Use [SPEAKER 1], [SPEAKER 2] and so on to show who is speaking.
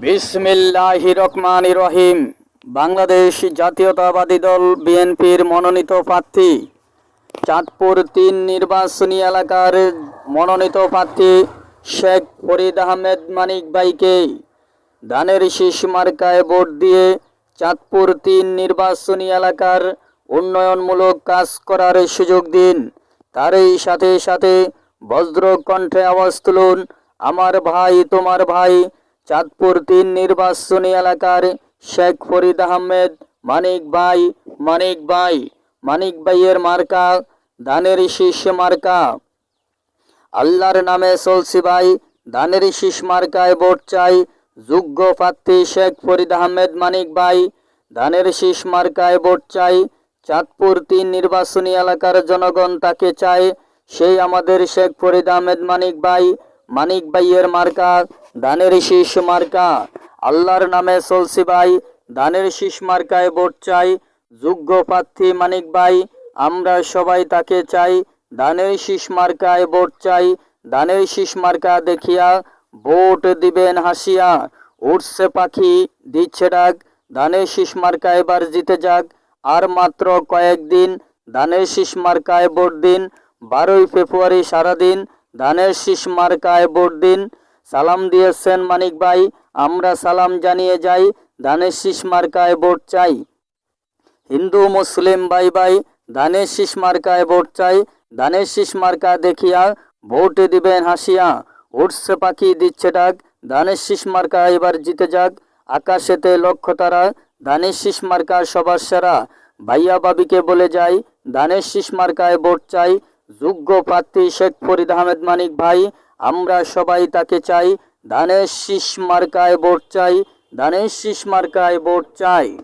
[SPEAKER 1] বিসমিল্লাহির রহমানির রহিম। বাংলাদেশ জাতীয়তাবাদী দল বিএনপির মনোনীত প্রার্থী চাঁদপুর-৩ নির্বাচনী এলাকার মনোনীত প্রার্থী শেখ ফরিদ আহমেদ মানিক ভাইকে ধানের শীষ মার্কায় ভোট দিয়ে চাঁদপুর-৩ নির্বাচনী এলাকার উন্নয়নমূলক কাজ করার সুযোগ দিন। তারই সাথে সাথে বজ্র কণ্ঠে আওয়াজ তুলুন, আমার ভাই তোমার ভাই চাঁদপুর-৩ নির্বাচনী এলাকার শেখ ফরিদ আহমেদ মানিক ভাই। মানিক ভাইয়ের মার্কা ধানের শীষ মার্কা। আল্লাহর নামে চলছি ভাই, ধানের শীষ মার্কায় ভোট চাই। যোগ্য প্রার্থী শেখ ফরিদ আহমেদ মানিক ভাই, ধানের শীষ মার্কায় ভোট চাই। চাঁদপুর-৩ নির্বাচনী এলাকার জনগণ তাকে চায়, সেই আমাদের শেখ ফরিদ আহমেদ মানিক ভাই। মানিক ভাইয়ের মার্কা ধানের শীষ মার্কা। আল্লাহর নামে চলছি ভাই, ধানের শীষ মার্কায় ভোট চাই। যোগ্য প্রার্থী মানিক ভাই, আমরা সবাই তাকে চাই। ধানের শীষ মার্কায় ভোট চাই। ধানের শীষ মার্কা দেখিয়া ভোট দিবেন হাসিয়া। উঠছে পাখি দিচ্ছে ডাক, ধানের শীষ মার্কা এবার জিতে যাক। আর মাত্র কয়েকদিন, ধানের শীষ মার্কায় ভোট দিন। 12ই ফেব্রুয়ারি সারাদিন ধানের শীষ মার্কায় ভোট দিন। সালাম দিয়েছেন মানিক ভাই, আমরা সালাম জানিয়ে যাই। ধানের শীষ মার্কায় ভোট চাই। হিন্দু মুসলিম ভাই ভাই, ধানের শীষ মার্কায় ভোট চাই। ধানের শীষ মার্কা দেখিয়া ভোট দিবেন হাসিয়া। উঠছে পাখি দিচ্ছে ডাক, ধানের শীষ মার্কা এবার জিতে যাক। আকাশেতে লক্ষ্য তারা, ধানের শীষ মার্কা সবার সেরা। ভাইয়া ভাবিকে বলে যাই, ধানের শীষ মার্কায় ভোট চাই। যোগ্য প্রার্থী শেখ ফরিদ আহমেদ মানিক ভাই, আমরা সবাই তাকে চাই। ধানের শীষ মার্কায় ভোট চাই। ধানের শীষ মার্কায় ভোট চাই।